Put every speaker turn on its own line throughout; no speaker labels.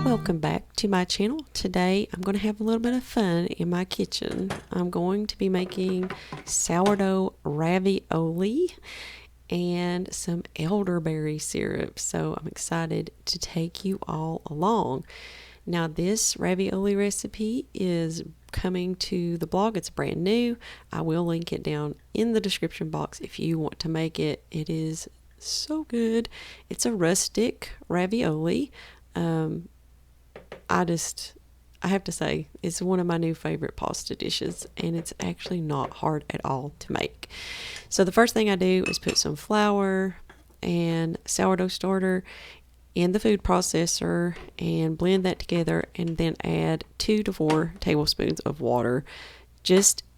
Welcome back to my channel. Today I'm going to have a little bit of fun in my kitchen. I'm going to be making sourdough ravioli and some elderberry syrup. So I'm excited to take you all along. Now this ravioli recipe is coming to the blog. It's brand new. I will link it down in the description box if you want to make it. It is so good. It's a rustic ravioli. I have to say, it's one of my new favorite pasta dishes, and it's actually not hard at all to make. So the first thing I do is put some flour and sourdough starter in the food processor and blend that together, and then add 2 to 4 tablespoons of water.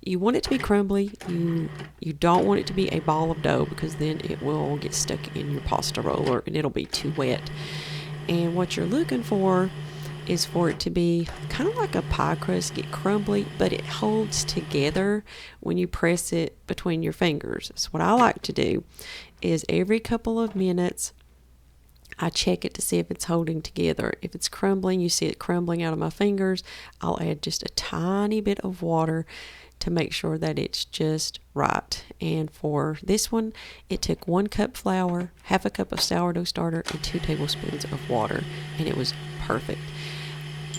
You want it to be crumbly. You don't want it to be a ball of dough, because then it will get stuck in your pasta roller and it'll be too wet. And what you're looking for is for it to be kind of like a pie crust, get crumbly, but it holds together when you press it between your fingers. So what I like to do is every couple of minutes I check it to see if it's holding together. If it's crumbling, you see it crumbling out of my fingers, I'll add just a tiny bit of water to make sure that it's just right. And for this one, it took 1 cup flour, half a cup of sourdough starter, and 2 tablespoons of water, and it was perfect.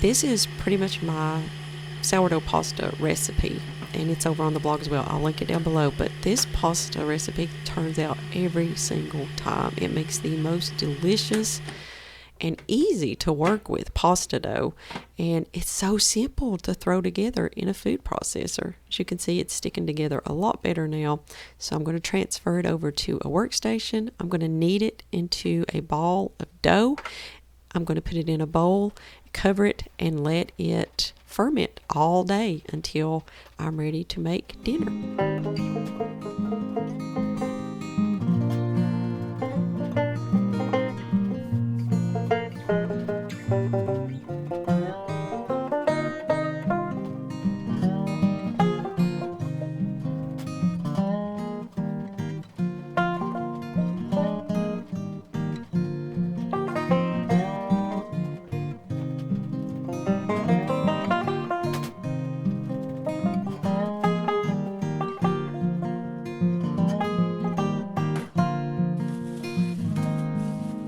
This is pretty much my sourdough pasta recipe, and it's over on the blog as well. I'll link it down below. But this pasta recipe turns out every single time. It makes the most delicious and easy to work with pasta dough, and it's so simple to throw together in a food processor. As you can see, it's sticking together a lot better now. So I'm going to transfer it over to a workstation. I'm going to knead it into a ball of dough. I'm going to put it in a bowl, cover it, and let it ferment all day until I'm ready to make dinner.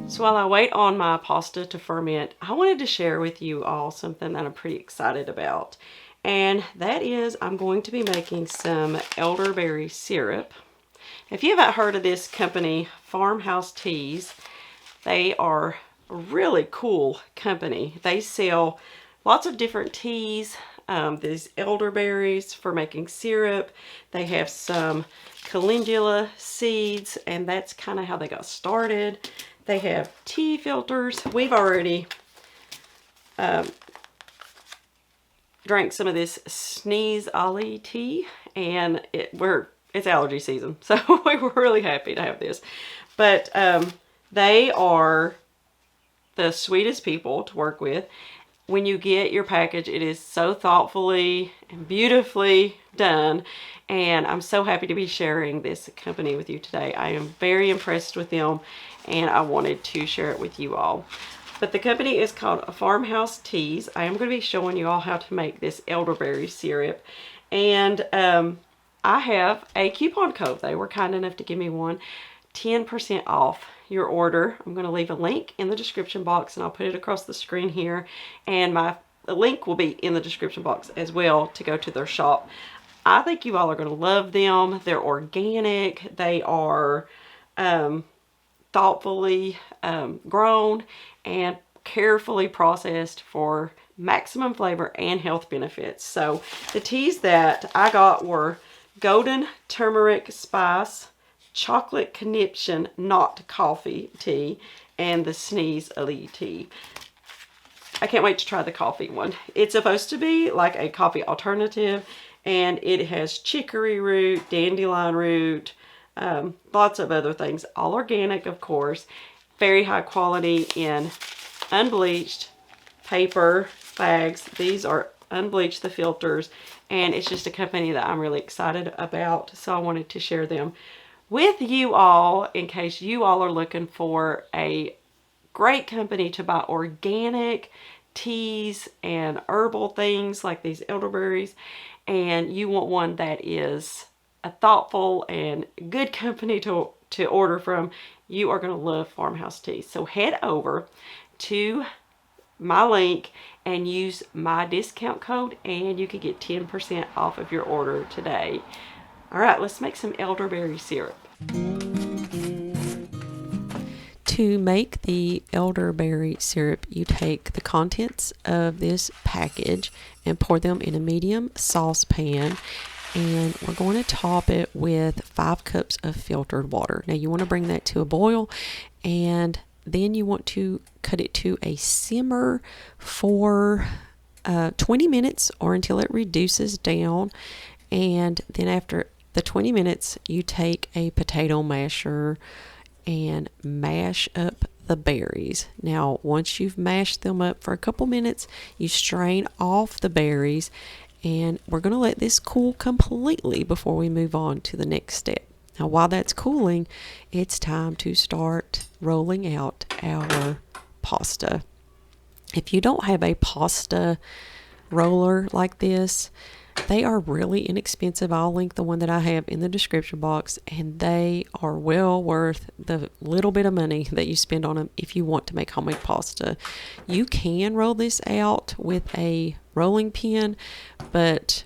So while I wait on my pasta to ferment, I wanted to share with you all something that I'm pretty excited about. And that is, I'm going to be making some elderberry syrup. If you haven't heard of this company, Farmhouse Teas, they are a really cool company. They sell lots of different teas, these elderberries for making syrup. They have some calendula seeds, and that's kind of how they got started. They have tea filters. We've already drank some of this Sneeze Ali tea, and it's allergy season, so we were really happy to have this. But they are the sweetest people to work with. When you get your package, it is so thoughtfully and beautifully done, and I'm so happy to be sharing this company with you today. I am very impressed with them, and I wanted to share it with you all. But the company is called Farmhouse Teas. I am going to be showing you all how to make this elderberry syrup, and I have a coupon code. They were kind enough to give me one, 10% off your order. I'm going to leave a link in the description box, and I'll put it across the screen here, and the link will be in the description box as well to go to their shop. I think you all are going to love them. They're organic. They are thoughtfully grown and carefully processed for maximum flavor and health benefits. So the teas that I got were golden turmeric spice, chocolate conniption not coffee tea, and the Sneeze Ali tea. I can't wait to try the coffee one. It's supposed to be like a coffee alternative, and it has chicory root, dandelion root, lots of other things, all organic, of course, very high quality in unbleached paper bags. These are unbleached, the filters, and it's just a company that I'm really excited about, so I wanted to share them with you all in case you all are looking for a great company to buy organic teas and herbal things like these elderberries. And you want one that is a thoughtful and good company to order from. You are going to love Farmhouse Teas. So head over to my link and use my discount code, and you can get 10% off of your order today. All right, let's make some elderberry syrup. To make the elderberry syrup, you take the contents of this package and pour them in a medium saucepan, and we're going to top it with 5 cups of filtered water. Now you want to bring that to a boil, and then you want to cut it to a simmer for 20 minutes or until it reduces down. And then after the 20 minutes, you take a potato masher and mash up the berries. Now, once you've mashed them up for a couple minutes, you strain off the berries, and we're going to let this cool completely before we move on to the next step. Now, while that's cooling, it's time to start rolling out our pasta. If you don't have a pasta roller like this, they are really inexpensive. I'll link the one that I have in the description box, and they are well worth the little bit of money that you spend on them if you want to make homemade pasta. You can roll this out with a rolling pin, but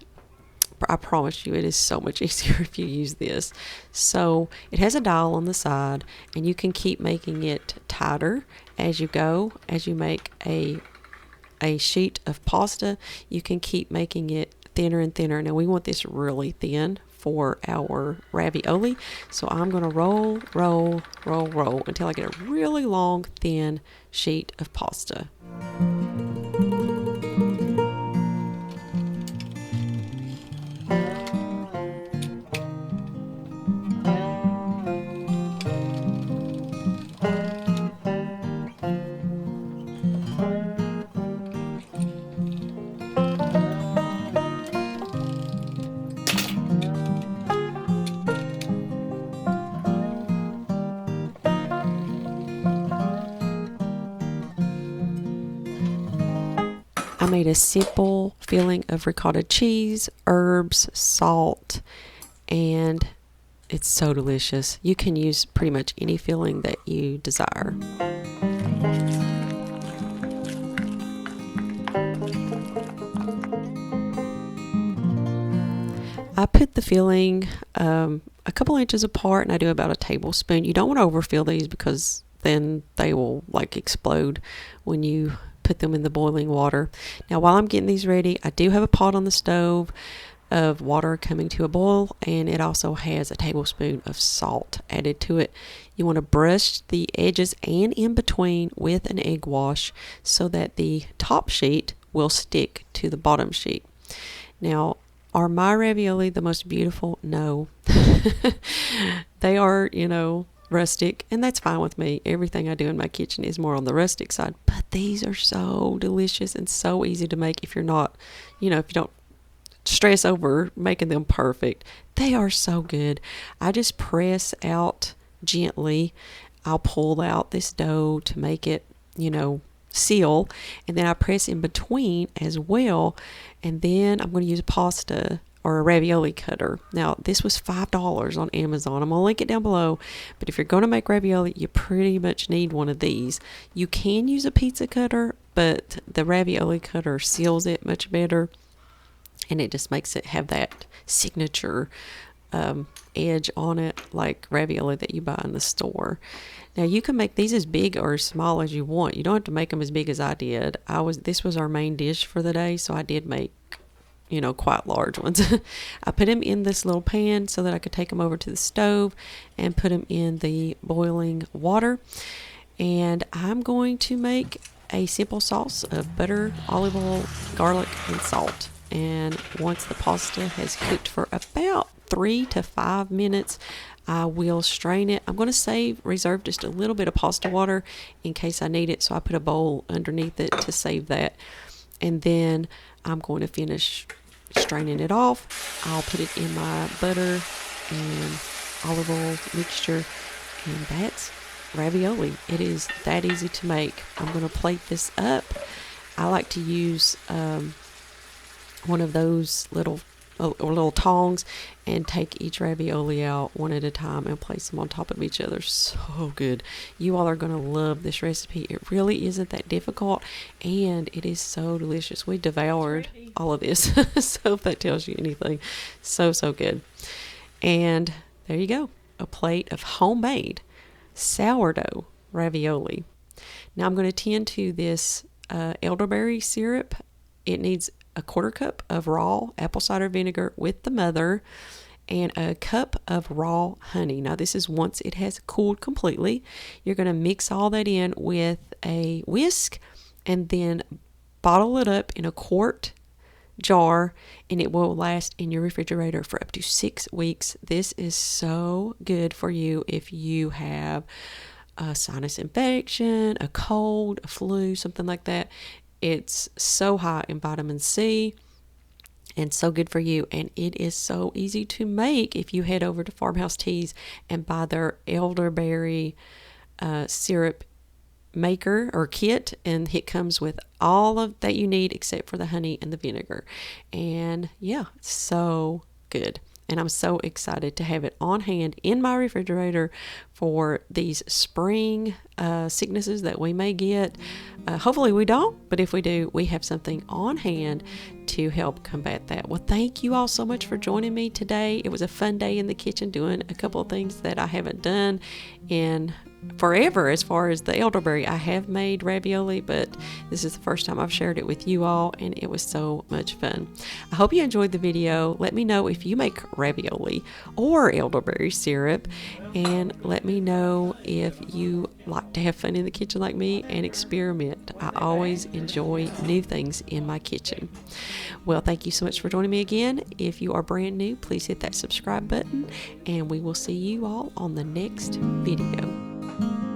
I promise you it is so much easier if you use this. So it has a dial on the side, and you can keep making it tighter as you go. As you make a sheet of pasta, you can keep making it thinner and thinner. Now we want this really thin for our ravioli, so I'm going to roll until I get a really long thin sheet of pasta. I made a simple filling of ricotta cheese, herbs, salt, and it's so delicious. You can use pretty much any filling that you desire. I put the filling a couple inches apart, and I do about a tablespoon. You don't want to overfill these because then they will like explode when you put them in the boiling water. Now while I'm getting these ready, I do have a pot on the stove of water coming to a boil, and it also has a tablespoon of salt added to it. You want to brush the edges and in between with an egg wash so that the top sheet will stick to the bottom sheet. Now, are my ravioli the most beautiful? No. They are, rustic, and that's fine with me. Everything I do in my kitchen is more on the rustic side, but these are so delicious and so easy to make if you're not, if you don't stress over making them perfect. They are so good. I just press out gently. I'll pull out this dough to make it, seal, and then I press in between as well, and then I'm going to use pasta or a ravioli cutter. Now, this was $5 on Amazon. I'm going to link it down below. But if you're going to make ravioli, you pretty much need one of these. You can use a pizza cutter, but the ravioli cutter seals it much better, and it just makes it have that signature edge on it like ravioli that you buy in the store. Now, you can make these as big or as small as you want. You don't have to make them as big as I did. This was our main dish for the day, so I did make quite large ones. I put them in this little pan so that I could take them over to the stove and put them in the boiling water. And I'm going to make a simple sauce of butter, olive oil, garlic, and salt. And once the pasta has cooked for about 3 to 5 minutes, I will strain it. I'm going to reserve just a little bit of pasta water in case I need it, so I put a bowl underneath it to save that. And then I'm going to finish straining it off. I'll put it in my butter and olive oil mixture, and that's ravioli. It is that easy to make. I'm going to plate this up. I like to use one of those little tongs and take each ravioli out one at a time and place them on top of each other. So good. You all are going to love this recipe. It really isn't that difficult, and it is so delicious. We devoured all of this. So if that tells you anything, so good. And there you go, a plate of homemade sourdough ravioli. Now I'm going to tend to this elderberry syrup. It needs a 1/4 cup of raw apple cider vinegar with the mother and a cup of raw honey. Now this is once it has cooled completely. You're going to mix all that in with a whisk and then bottle it up in a quart jar, and it will last in your refrigerator for up to 6 weeks. This is so good for you if you have a sinus infection, a cold, a flu, something like that. It's so high in vitamin C and so good for you. And it is so easy to make if you head over to Farmhouse Teas and buy their elderberry syrup maker or kit, and it comes with all of that you need except for the honey and the vinegar. And yeah, so good. And I'm so excited to have it on hand in my refrigerator for these spring sicknesses that we may get. Hopefully we don't, but if we do, we have something on hand to help combat that. Well, thank you all so much for joining me today. It was a fun day in the kitchen doing a couple of things that I haven't done in forever. As far as the elderberry, I have made ravioli, but this is the first time I've shared it with you all, and it was so much fun. I hope you enjoyed the video. Let me know if you make ravioli or elderberry syrup, and let me know if you like to have fun in the kitchen like me and experiment. I always enjoy new things in my kitchen. Well, thank you so much for joining me again. If you are brand new, please hit that subscribe button, and we will see you all on the next video.